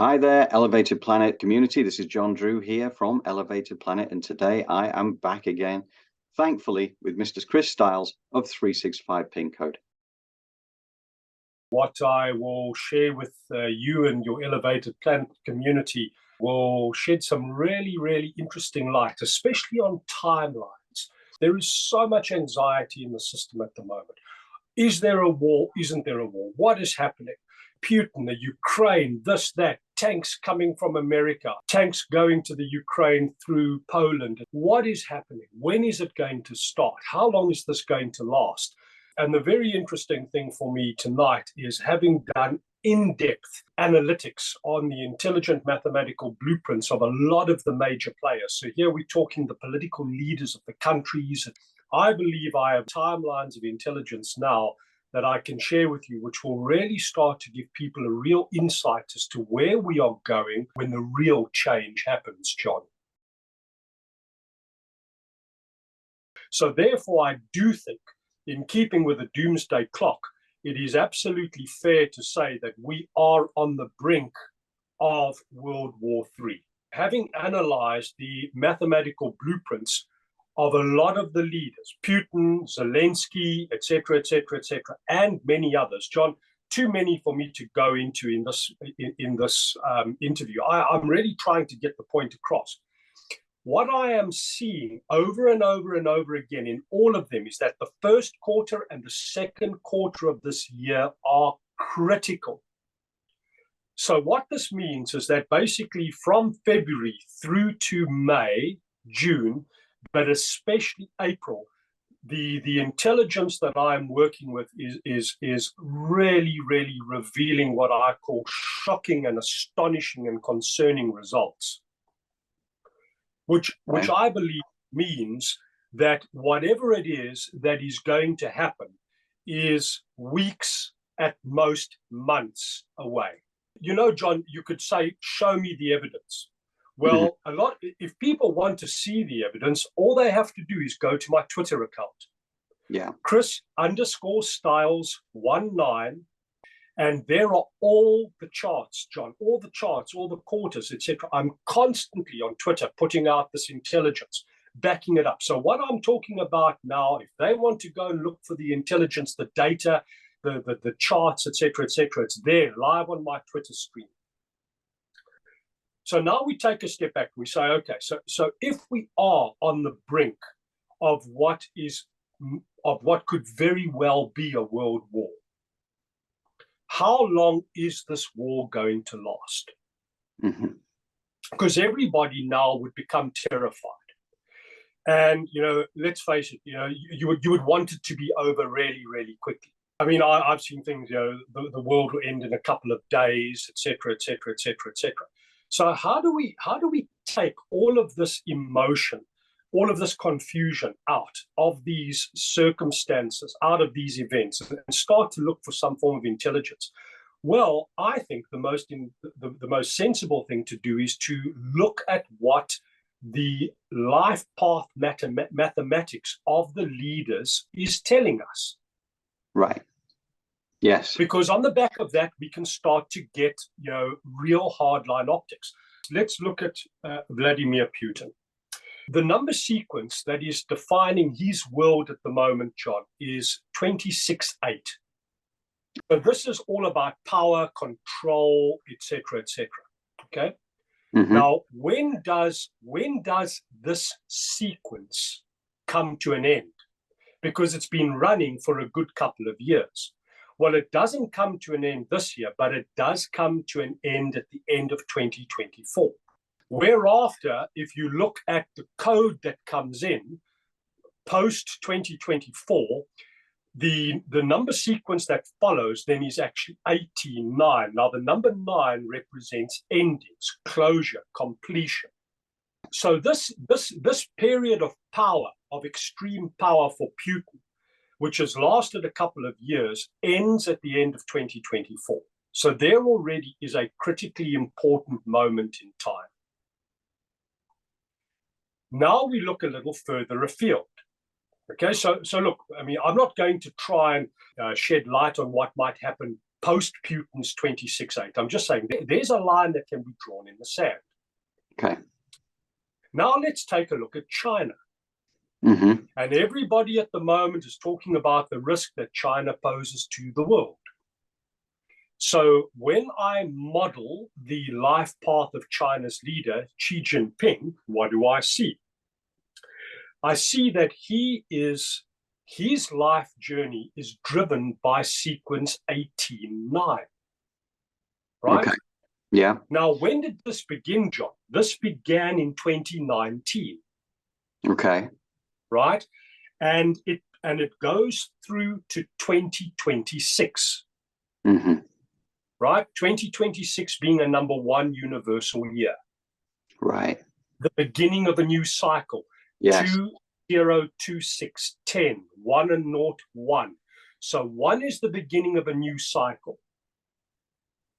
Hi there, Elevated Planet community. This is John Drew here from Elevated Planet, and today I am back again, thankfully, with Mr. Chris Styles of 365 Pin Code. What I will share with you and your Elevated Planet community will shed some really interesting light, especially on timelines. There is so much anxiety in the system at the moment. Is there a war? Isn't there a war? What is happening? Putin, the Ukraine, this, that, tanks coming from America, tanks going to the Ukraine through Poland. What is happening? When is it going to start? How long is this going to last? And the very interesting thing for me tonight is, having done in-depth analytics on the intelligent mathematical blueprints of a lot of the major players. So here we're talking the political leaders of the countries. I believe I have timelines of intelligence now that I can share with you, which will really start to give people a real insight as to where we are going when the real change happens, John. So therefore, I do think, in keeping with the doomsday clock, it is absolutely fair to say that we are on the brink of World War III. Having analyzed the mathematical blueprints of a lot of the leaders, Putin, Zelensky, etc., and many others. John, too many for me to go into in this interview. I'm really trying to get the point across. What I am seeing over and over again in all of them is that the first quarter and the second quarter of this year are critical. So what this means is that basically from February through to May, June, but especially April, the intelligence that I'm working with is really revealing what I call shocking and astonishing and concerning results, which I believe means that whatever it is that is going to happen is weeks, at most months away. You know, John, you could say, show me the evidence. Well, if people want to see the evidence, all they have to do is go to my Twitter account. Yeah. Chris_Styles19. And there are all the charts, John, all the charts, all the quarters, etc. I'm constantly on Twitter putting out this intelligence, backing it up. So what I'm talking about now, if they want to go and look for the intelligence, the data, the charts, etc., it's there live on my Twitter screen. So now we take a step back. We say, okay, so if we are on the brink of what could very well be a world war, how long is this war going to last? Because everybody now would become terrified. And, you know, let's face it, you know, you would want it to be over really quickly. I mean, I've seen things, you know, the world will end in a couple of days, etc. So how do we take all of this emotion, all of this confusion out of these circumstances, out of these events, and start to look for some form of intelligence? Well, I think the most sensible thing to do is to look at what the life path mathematics of the leaders is telling us. Right. Yes. Because on the back of that, we can start to get, you know, real hardline optics. Let's look at Vladimir Putin. The number sequence that is defining his world at the moment, John, is 26-8. So this is all about power, control, etc. Okay. Now, when does this sequence come to an end? Because it's been running for a good couple of years. Well, it doesn't come to an end this year, but it does come to an end at the end of 2024. Whereafter, if you look at the code that comes in post 2024, the number sequence that follows then is actually 89. Now, the number 9 represents endings, closure, completion. So this period of power, of extreme power for Putin, which has lasted a couple of years, ends at the end of 2024. So there already is a critically important moment in time. Now we look a little further afield. Okay, so look, I mean, I'm not going to try and shed light on what might happen post Putin's 26/8. I'm just saying there's a line that can be drawn in the sand. Okay. Now let's take a look at China. Mm-hmm. And everybody at the moment is talking about the risk that China poses to the world. So when I model the life path of China's leader, Xi Jinping, what do I see? I see that his life journey is driven by sequence 18-9. Right? Okay. Yeah. Now, when did this begin, John? This began in 2019. Okay. Right? And it goes through to 2026. Mm-hmm. Right? 2026 being a number one universal year. Right. The beginning of a new cycle. Yes. 2, 0, 2, 6, 10, 1 and 0, 1. So 1 is the beginning of a new cycle.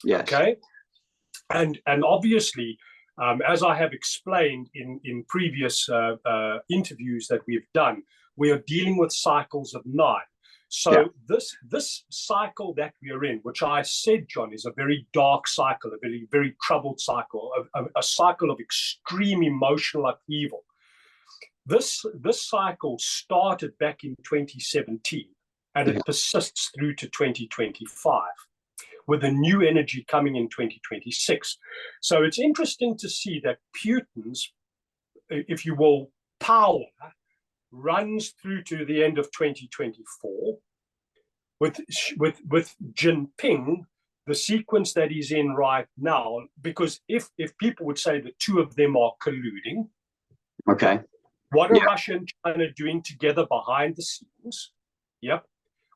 Yes. Okay. And obviously, as I have explained in previous interviews that we've done, we are dealing with cycles of 9. So this cycle that we are in, which I said, John, is a very dark cycle, a very, very troubled cycle, a cycle of extreme emotional upheaval. This cycle started back in 2017, and it persists through to 2025. With a new energy coming in 2026. So it's interesting to see that Putin's, if you will, power runs through to the end of 2024. With Jinping, the sequence that he's in right now, because if people would say the two of them are colluding, okay, what are Russia and China doing together behind the scenes? Yep.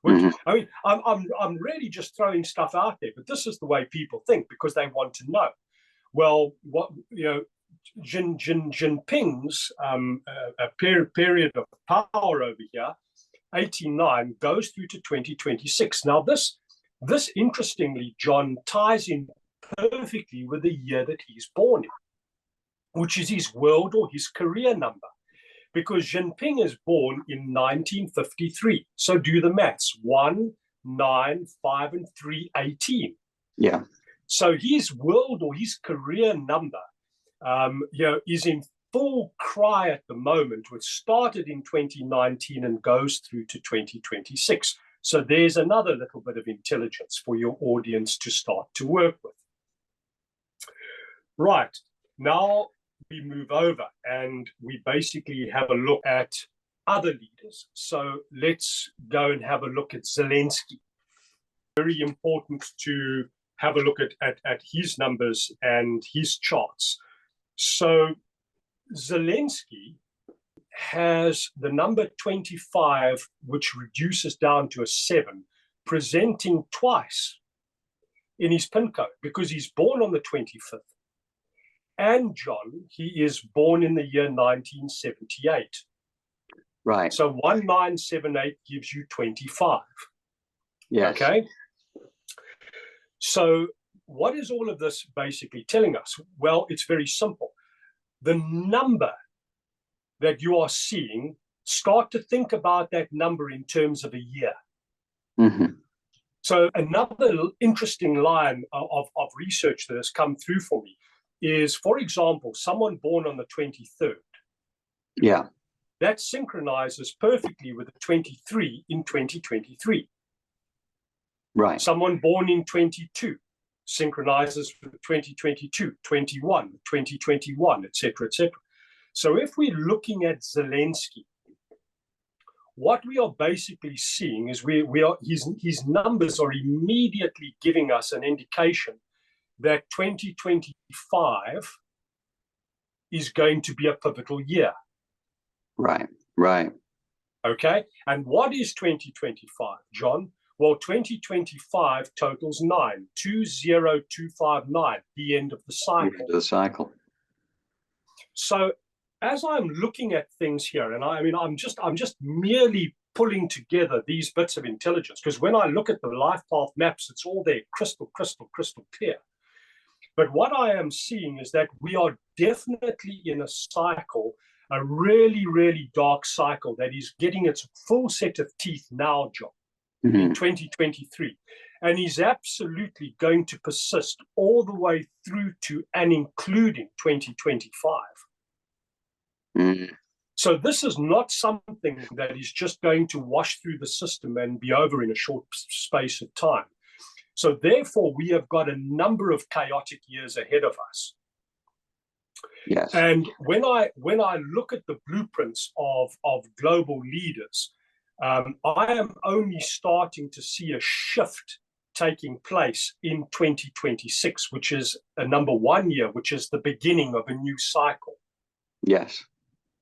Which, I mean, I'm really just throwing stuff out there, but this is the way people think because they want to know. Well, what Jinping's period of power over here, 89, goes through to 2026. Now, this interestingly, John, ties in perfectly with the year that he's born in, which is his world or his career number. Because Jinping is born in 1953. So do the maths. 1, 9, 5, and 3, 18. Yeah. So his world or his career number is in full cry at the moment, which started in 2019 and goes through to 2026. So there's another little bit of intelligence for your audience to start to work with. Right. Now, we move over and we basically have a look at other leaders. So let's go and have a look at Zelensky. Very important to have a look at his numbers and his charts. So Zelensky has the number 25, which reduces down to a 7, presenting twice in his pin code because he's born on the 25th. And John, he is born in the year 1978. Right. So 1978 gives you 25. Yes. Okay. So what is all of this basically telling us? Well, it's very simple. The number that you are seeing, start to think about that number in terms of a year. Mm-hmm. So another interesting line of research that has come through for me is, for example, someone born on the 23rd. Yeah. That synchronizes perfectly with the 23 in 2023. Right. Someone born in 22 synchronizes with 2022, 21, 2021, etc., etc. So if we're looking at Zelensky, what we are basically seeing is his numbers are immediately giving us an indication that 2025 is going to be a pivotal year. Right, right. Okay, and what is 2025, John? Well, 2025 totals 9, 20259, the end of the cycle. The end of the cycle. So as I'm looking at things here, and I'm just merely pulling together these bits of intelligence, because when I look at the life path maps, it's all there, crystal clear. But what I am seeing is that we are definitely in a cycle, a really, really dark cycle that is getting its full set of teeth now, John. in 2023. And is absolutely going to persist all the way through to and including 2025. So this is not something that is just going to wash through the system and be over in a short space of time. So therefore, we have got a number of chaotic years ahead of us. Yes. And when I look at the blueprints of global leaders, I am only starting to see a shift taking place in 2026, which is a number one year, which is the beginning of a new cycle. Yes.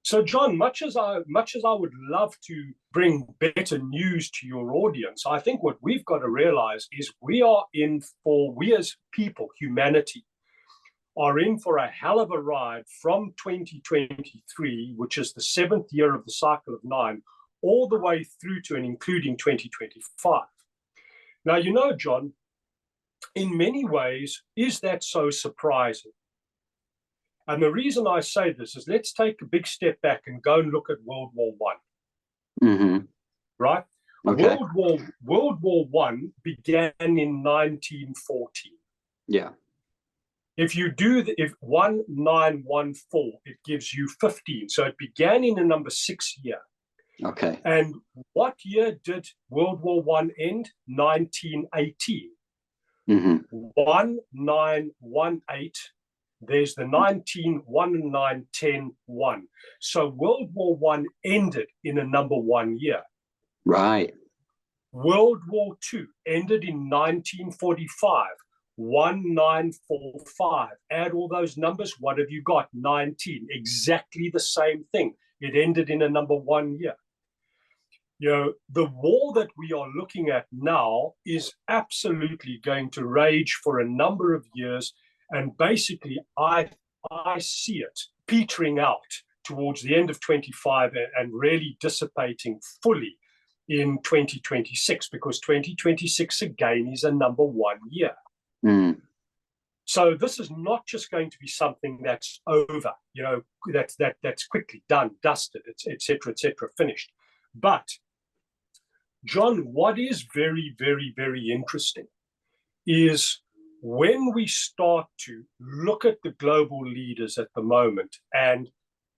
So, John, much as I would love to bring better news to your audience, I think what we've got to realize is we as people, humanity, are in for a hell of a ride from 2023, which is the 7th year of the cycle of 9, all the way through to and including 2025. Now, you know, John, in many ways, is that so surprising? And the reason I say this is let's take a big step back and go and look at World War I. Right? Okay. World War I began in 1914. Yeah. If you do if 1914, it gives you 15. So it began in a number 6 year. Okay. And what year did World War I end? 1918. 1918. There's the 19, 1 and 9, 10, 1. So World War I ended in a number 1 year. Right. World War II ended in 1945. 1945. Add all those numbers. What have you got? 19. Exactly the same thing. It ended in a number 1 year. You know, the war that we are looking at now is absolutely going to rage for a number of years. And basically, I see it petering out towards the end of 25 and really dissipating fully in 2026, because 2026 again is a number 1 year. So this is not just going to be something that's over, you know, that's quickly done, dusted, et cetera, finished. But, John, what is very, very, very interesting is when we start to look at the global leaders at the moment and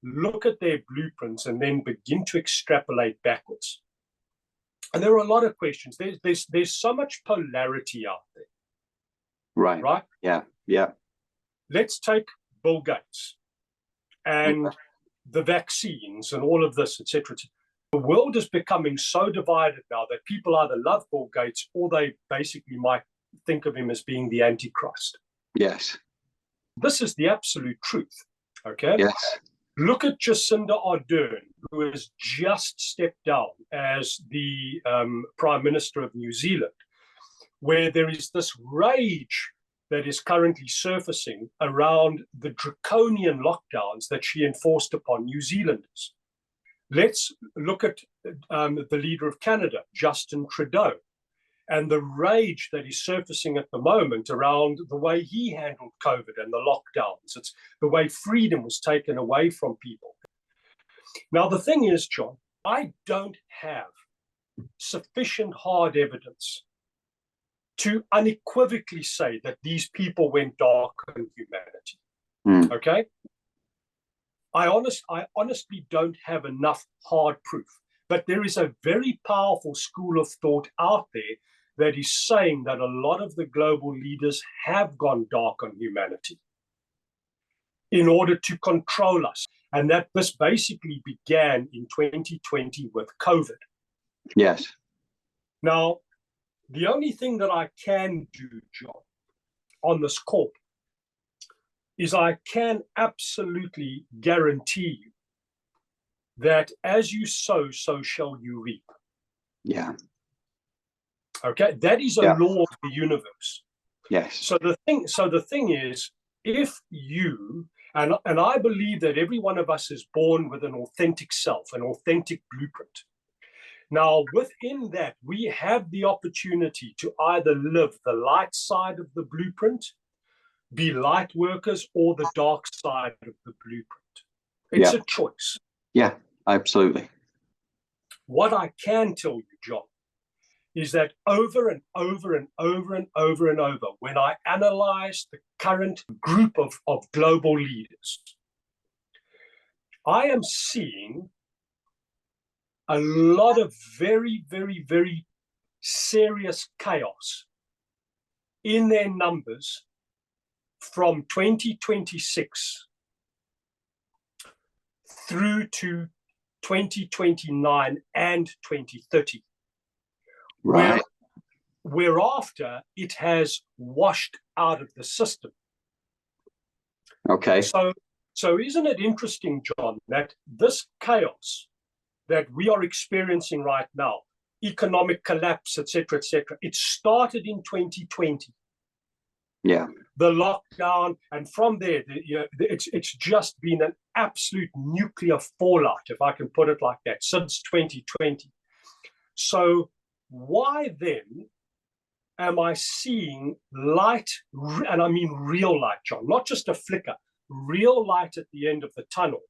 look at their blueprints and then begin to extrapolate backwards. And there are a lot of questions. There's so much polarity out there. Right. Right? Yeah. Yeah. Let's take Bill Gates and the vaccines and all of this, et cetera. The world is becoming so divided now that people either love Bill Gates or they basically might think of him as being the Antichrist. Yes. This is the absolute truth. Okay? Yes. Look at Jacinda Ardern, who has just stepped down as the Prime Minister of New Zealand, where there is this rage that is currently surfacing around the draconian lockdowns that she enforced upon New Zealanders. Let's look at the leader of Canada, Justin Trudeau, and the rage that is surfacing at the moment around the way he handled COVID and the lockdowns. It's the way freedom was taken away from people. Now, the thing is, John, I don't have sufficient hard evidence to unequivocally say that these people went dark on humanity. Okay? I honestly don't have enough hard proof, but there is a very powerful school of thought out there that is saying that a lot of the global leaders have gone dark on humanity in order to control us. And that this basically began in 2020 with COVID. Yes. Now, the only thing that I can do, John, on this call is I can absolutely guarantee you that as you sow, so shall you reap. Yeah. Okay, that is a law of the universe. Yes. So the thing is, if you and I believe that every one of us is born with an authentic self, an authentic blueprint. Now, within that, we have the opportunity to either live the light side of the blueprint, be light workers, or the dark side of the blueprint. It's a choice. Yeah, absolutely. What I can tell you, John, is that over and over and over and over and over, when I analyze the current group of global leaders, I am seeing a lot of very, very, very serious chaos in their numbers from 2026 through to 2029 and 2030. Right. Whereafter it has washed out of the system. Okay. So isn't it interesting, John, that this chaos that we are experiencing right now, economic collapse, etc., it started in 2020. Yeah. The lockdown, and from there, it's just been an absolute nuclear fallout, if I can put it like that, since 2020. So why then am I seeing light, and I mean real light, John, not just a flicker, real light at the end of the tunnel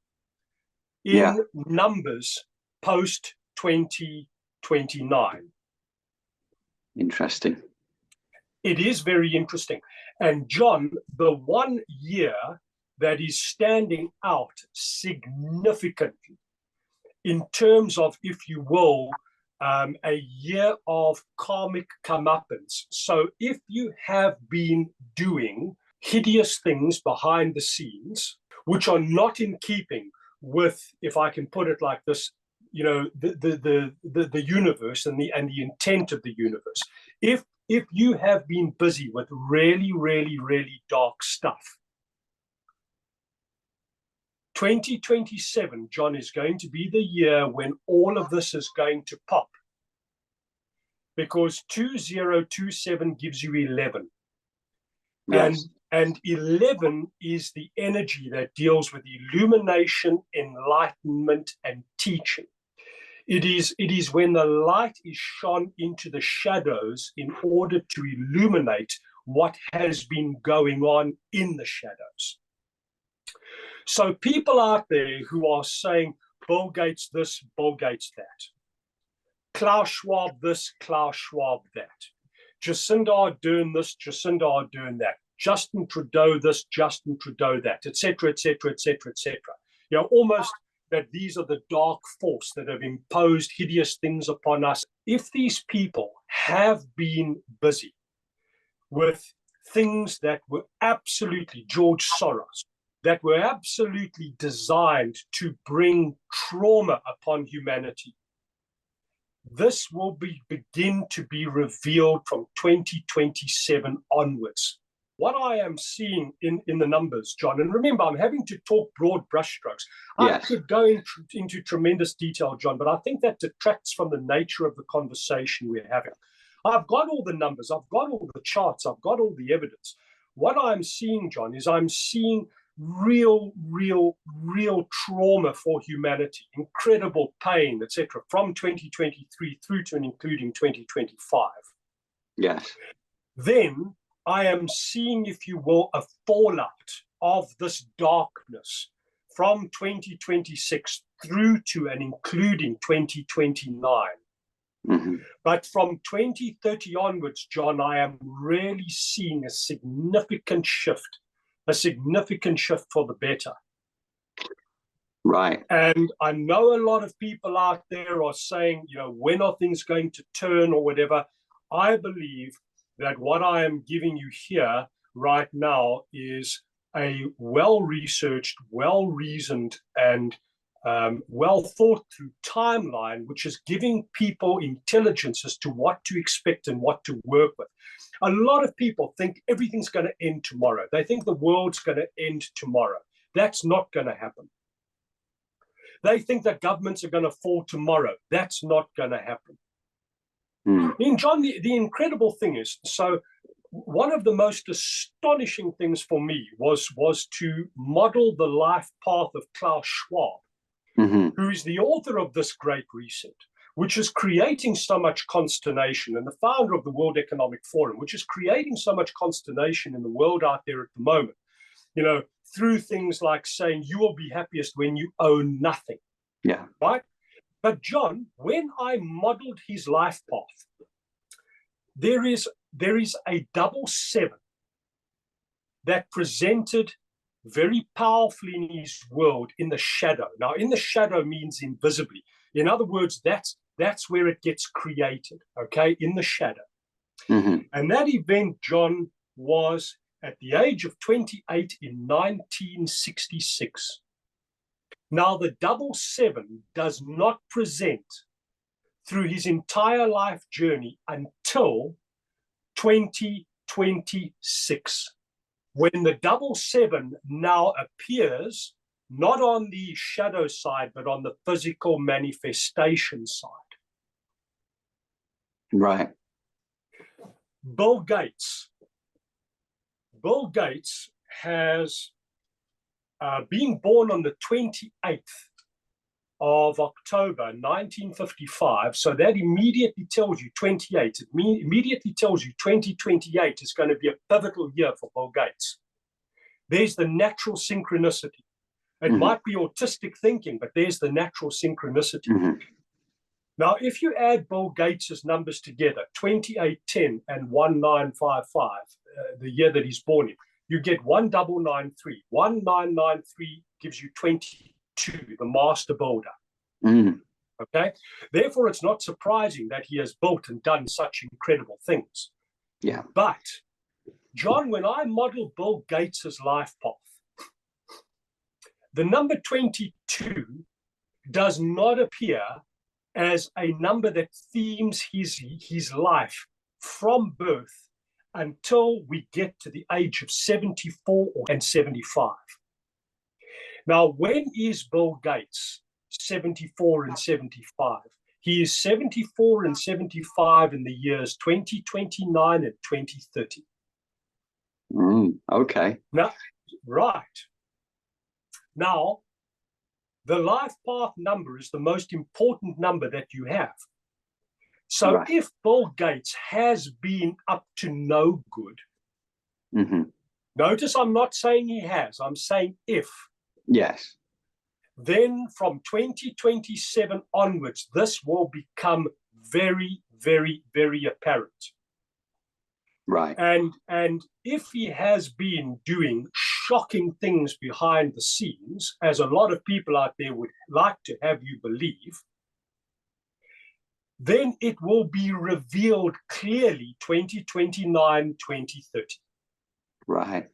in numbers post 2029? Interesting. It is very interesting. And John, the 1 year that is standing out significantly in terms of, if you will, a year of karmic comeuppance. So if you have been doing hideous things behind the scenes, which are not in keeping with, if I can put it like this, the universe and the intent of the universe. If you have been busy with really, really, really dark stuff, 2027, John, is going to be the year when all of this is going to pop. Because 2027 gives you 11. Yes. And 11 is the energy that deals with illumination, enlightenment, and teaching. It is when the light is shone into the shadows in order to illuminate what has been going on in the shadows. So people out there who are saying, Bill Gates this, Bill Gates that. Klaus Schwab this, Klaus Schwab that. Jacinda Ardern this, Jacinda Ardern that. Justin Trudeau this, Justin Trudeau that, etc., etc., etc., etc. Almost that these are the dark force that have imposed hideous things upon us. If these people have been busy with things that were absolutely George Soros, that were absolutely designed to bring trauma upon humanity, this will begin to be revealed from 2027 onwards. What I am seeing in the numbers, John, and remember, I'm having to talk broad brushstrokes. I could go into tremendous detail, John, but I think that detracts from the nature of the conversation we're having. I've got all the numbers, I've got all the charts, I've got all the evidence. What I'm seeing, John, is I'm seeing real trauma for humanity, incredible pain, etc., from 2023 through to and including 2025. Yes. Then I am seeing, if you will, a fallout of this darkness from 2026 through to and including 2029. Mm-hmm. But from 2030 onwards, John, I am really seeing a significant shift for the better. Right. And I know a lot of people out there are saying, when are things going to turn or whatever? I believe that what I am giving you here right now is a well-researched, well-reasoned, and well-thought-through timeline, which is giving people intelligence as to what to expect and what to work with. A lot of people think everything's going to end tomorrow. They think the world's going to end tomorrow. That's not going to happen. They think that governments are going to fall tomorrow. That's not going to happen. I mean, John, the incredible thing is, so one of the most astonishing things for me was to model the life path of Klaus Schwab, who is the author of this Great Reset, which is creating so much consternation, and the founder of the World Economic Forum, which is creating so much consternation in the world out there at the moment, through things like saying you will be happiest when you own nothing. Yeah. Right? But John, when I modeled his life path, there is a double seven that presented very powerfully in his world in the shadow. Now, in the shadow means invisibly. In other words, that's where it gets created, okay, in the shadow. Mm-hmm. And that event, John, was at the age of 28 in 1966. Now, the double seven does not present through his entire life journey until 2026, when the double seven now appears not on the shadow side, but on the physical manifestation side. Right. Bill Gates has been born on the 28th of October 1955. So that immediately tells you 28. It immediately tells you 2028 is going to be a pivotal year for Bill Gates. There's the natural synchronicity. It might be autistic thinking, but there's the natural synchronicity. Now, if you add Bill Gates's numbers together, 2810 and 1955, the year that he's born in, you get 1993. 1993 gives you 22, the master builder. Okay? Therefore, it's not surprising that he has built and done such incredible things. Yeah. But, John, when I model Bill Gates's life path, the number 22 does not appear as a number that themes his life from birth until we get to the age of 74 and 75. Now, when is Bill Gates 74 and 75? He is 74 and 75 in the years 2029 and 2030. Okay. Now, right. Now, the life path number is the most important number that you have. So right. If Bill Gates has been up to no good, notice I'm not saying he has, I'm saying if. Yes. Then from 2027 onwards, this will become very, very, very apparent. Right. And if he has been doing shocking things behind the scenes, as a lot of people out there would like to have you believe, then it will be revealed clearly 2029, 2030. Right.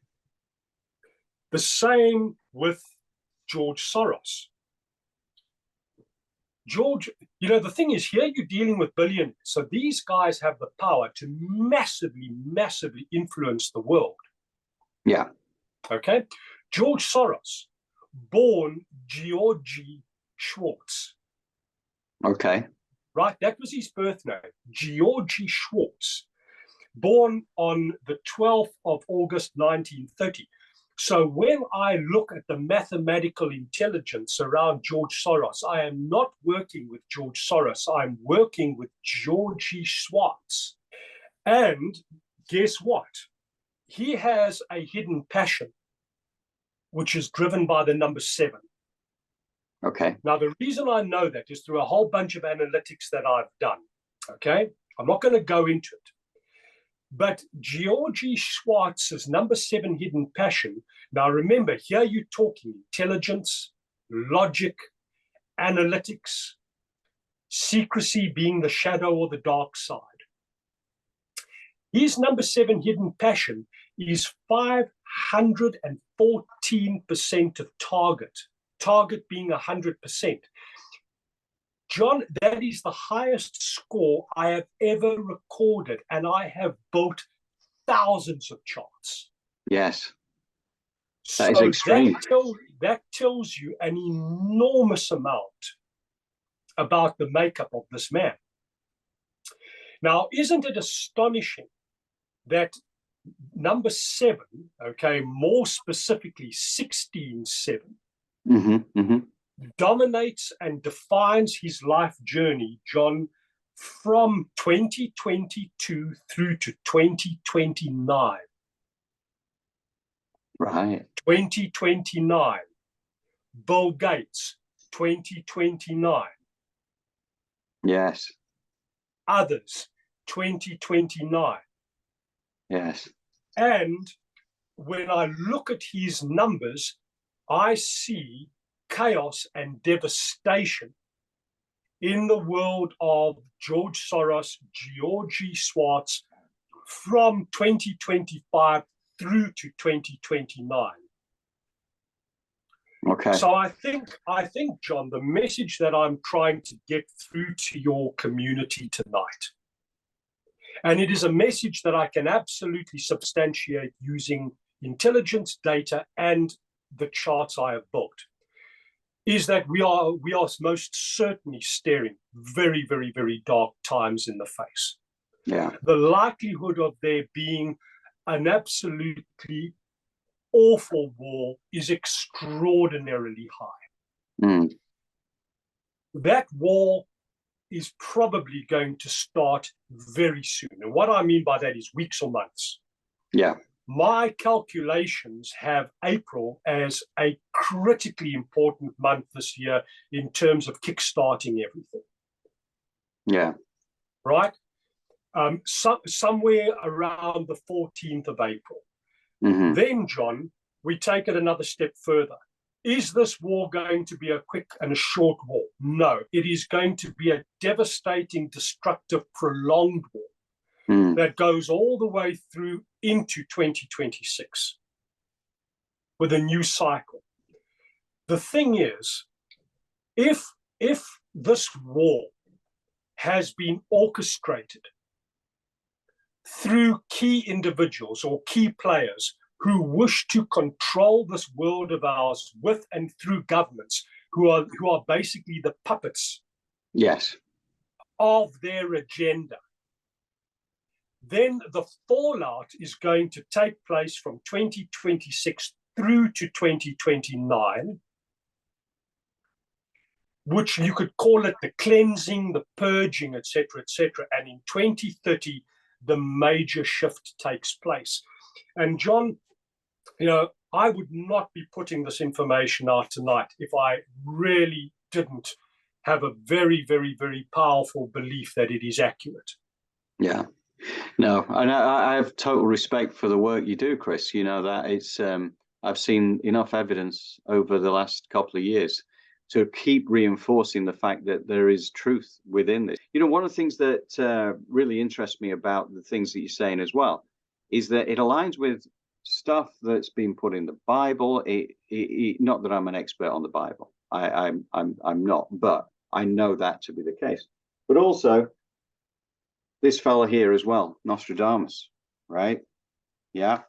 The same with George Soros. George, the thing is, here you're dealing with billionaires. So these guys have the power to massively, massively influence the world. Yeah. Okay. George Soros, born Georgi Schwartz. Okay. Right. That was his birth name, Georgi Schwartz, born on the 12th of August, 1930. So when I look at the mathematical intelligence around George Soros, I am not working with George Soros. I'm working with Georgi Schwartz. And guess what? He has a hidden passion, which is driven by the number 7. Okay. Now, the reason I know that is through a whole bunch of analytics that I've done. Okay. I'm not going to go into it. But Georgi Schwartz's number 7 hidden passion. Now, remember, here you're talking intelligence, logic, analytics, secrecy being the shadow or the dark side. His number 7 hidden passion is 514% of target being 100%. John, that is the highest score I have ever recorded, and I have built thousands of charts. Yes. That is extreme. That tells you an enormous amount about the makeup of this man. Now, isn't it astonishing that number 7, okay, more specifically 16-7, dominates and defines his life journey, John, from 2022 through to 2029. Right. 2029. Bill Gates, 2029. Yes. Others, 2029. Yes. And when I look at his numbers, I see chaos and devastation in the world of George Soros, Georgie Schwartz, from 2025 through to 2029. Okay. So I think, John, the message that I'm trying to get through to your community tonight, and it is a message that I can absolutely substantiate using intelligence, data, and the charts I have built, is that we are most certainly staring very, very, very dark times in the face. Yeah. The likelihood of there being an absolutely awful war is extraordinarily high. Mm. That war is probably going to start very soon. And what I mean by that is weeks or months. Yeah. My calculations have April as a critically important month this year in terms of kickstarting everything. Yeah. Right? Somewhere around the 14th of April. Mm-hmm. Then, John, we take it another step further. Is this war going to be a quick and a short war? No, it is going to be a devastating, destructive, prolonged war that goes all the way through into 2026 with a new cycle. The thing is, if this war has been orchestrated through key individuals or key players who wish to control this world of ours with and through governments who are basically the puppets, yes, of their agenda, then the fallout is going to take place from 2026 through to 2029, which you could call it the cleansing, the purging, etc., etc. And in 2030, the major shift takes place. And John, I would not be putting this information out tonight if I really didn't have a very, very, very powerful belief that it is accurate. Yeah. No, and I have total respect for the work you do, Chris. That it's I've seen enough evidence over the last couple of years to keep reinforcing the fact that there is truth within this. One of the things that really interests me about the things that you're saying as well is that it aligns with stuff that's been put in the Bible. Not that I'm an expert on the Bible. I'm not, but I know that to be the case. But also this fella here as well, Nostradamus, right? Yeah.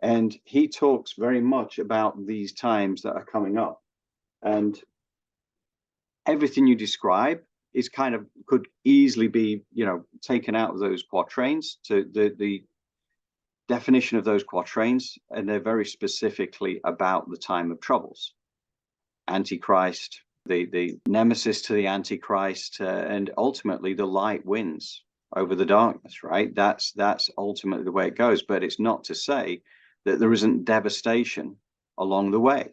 And he talks very much about these times that are coming up. And everything you describe is could easily be, taken out of those quatrains, to the definition of those quatrains. And they're very specifically about the time of troubles. Antichrist, the nemesis to the Antichrist, and ultimately the light wins over the darkness, right? That's ultimately the way it goes. But it's not to say that there isn't devastation along the way.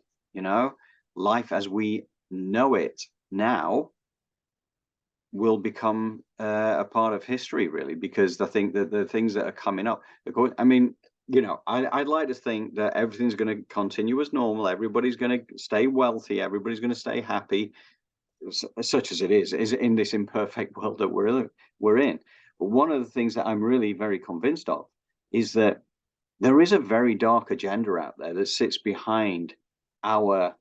Life as we know it now will become a part of history, really, because I think that the things that are coming up, I'd like to think that everything's going to continue as normal. Everybody's going to stay wealthy. Everybody's going to stay happy, such as it is in this imperfect world that we're in. But one of the things that I'm really very convinced of is that there is a very dark agenda out there that sits behind our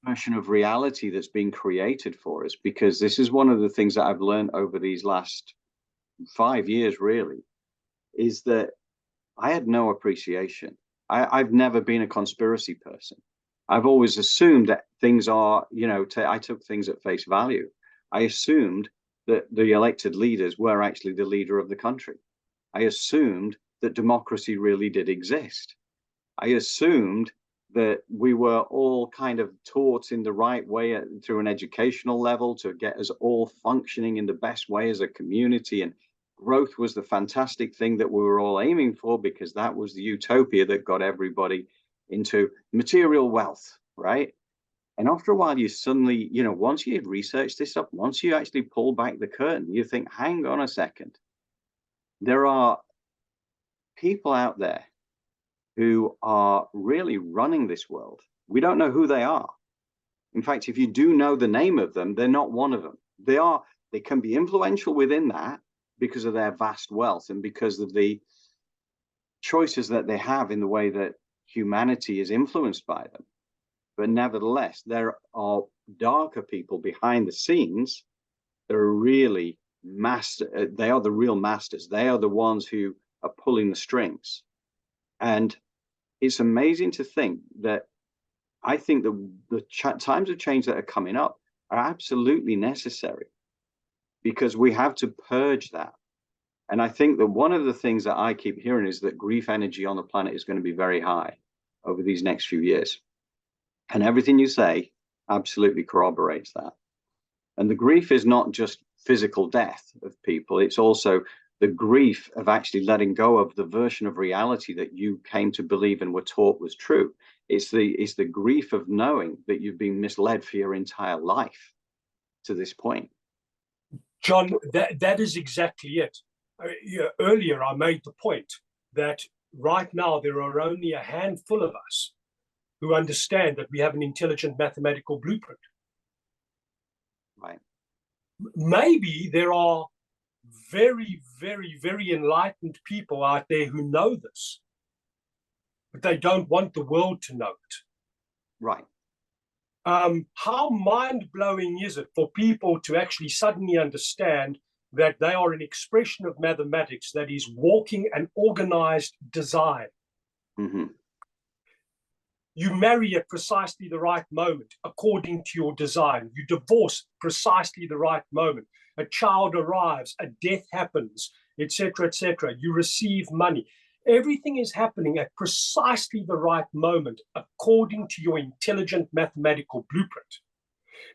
version of reality that's been created for us. Because this is one of the things that I've learned over these last 5 years, really, is that I had no appreciation. I've never been a conspiracy person. I've always assumed that things are, I took things at face value. I assumed that the elected leaders were actually the leader of the country. I assumed that democracy really did exist. I assumed that we were all kind of taught in the right way through an educational level to get us all functioning in the best way as a community. And growth was the fantastic thing that we were all aiming for, because that was the utopia that got everybody into material wealth, right? And after a while, you suddenly, once you research this up, once you actually pull back the curtain, you think, hang on a second. There are people out there who are really running this world. We don't know who they are. In fact, if you do know the name of them, they're not one of them. They can be influential within that because of their vast wealth and because of the choices that they have in the way that humanity is influenced by them. But nevertheless, there are darker people behind the scenes that are really they are the real masters. They are the ones who are pulling the strings. And it's amazing to think that I think the times of change that are coming up are absolutely necessary because we have to purge that. And I think that one of the things that I keep hearing is that grief energy on the planet is going to be very high over these next few years. And everything you say absolutely corroborates that. And the grief is not just physical death of people, it's also the grief of actually letting go of the version of reality that you came to believe and were taught was true. It's the grief of knowing that you've been misled for your entire life to this point. John, that is exactly it. Earlier, I made the point that right now there are only a handful of us who understand that we have an intelligent mathematical blueprint. Right. Maybe there are very, very, very enlightened people out there who know this, but they don't want the world to know it. Right. How mind-blowing is it for people to actually suddenly understand that they are an expression of mathematics that is walking an organized design? Mm-hmm. You marry at precisely the right moment, according to your design. You divorce precisely the right moment. A child arrives, a death happens, etc., etc. You receive money. Everything is happening at precisely the right moment, according to your intelligent mathematical blueprint.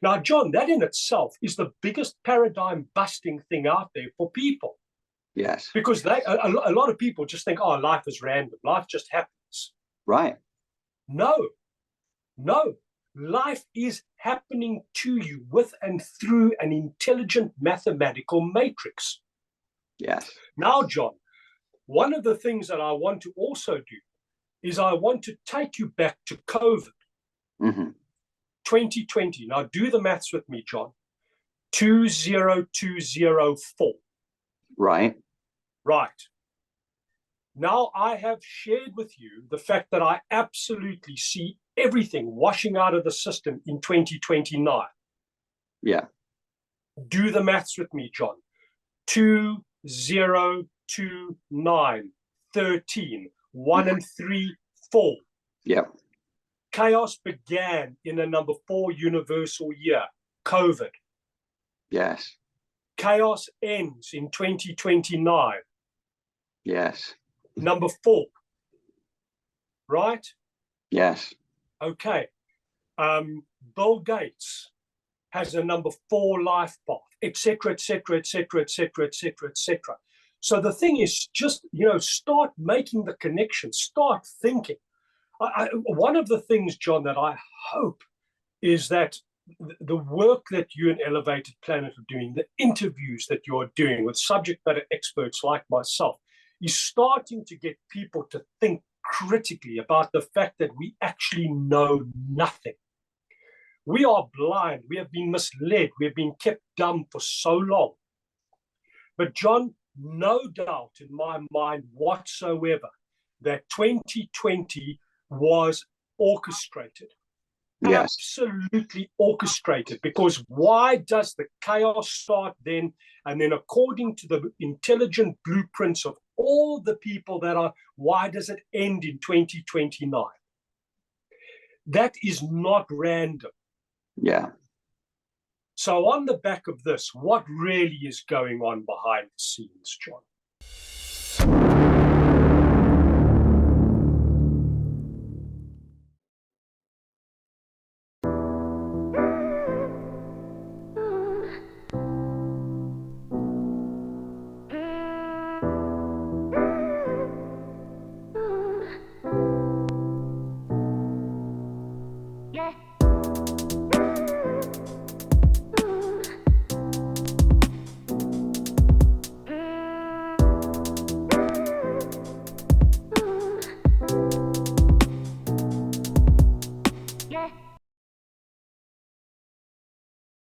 Now, John, that in itself is the biggest paradigm-busting thing out there for people. Yes. Because a lot of people just think, oh, life is random. Life just happens. Right. No. Life is happening to you with and through an intelligent mathematical matrix. Yes. Now, John, one of the things that I want to also do is I want to take you back to COVID. Mm-hmm. 2020. Now, do the maths with me, John. 20204. Right. Right. Now, I have shared with you the fact that I absolutely see everything washing out of the system in 2029. Yeah. Do the maths with me, John. 2029, 13, 1 and 3, 4. Yeah. Chaos began in a number 4 universal year, COVID. Yes. Chaos ends in 2029. Yes. Number 4. Right? Yes. Okay. Bill Gates has a number 4 life path, etc., etc., etc., etc., etc., etc. So the thing is just, start making the connection, start thinking. One of the things, John, that I hope is that the work that you and Elevated Planet are doing, the interviews that you're doing with subject matter experts like myself, is starting to get people to think critically about the fact that we actually know nothing. We are blind. We have been misled. We have been kept dumb for so long. But John, no doubt in my mind whatsoever that 2020 was orchestrated. Yes. Absolutely orchestrated. Because why does the chaos start then? And then according to the intelligent blueprints of all the people that are, why does it end in 2029? That is not random. Yeah. So on the back of this, what really is going on behind the scenes, John?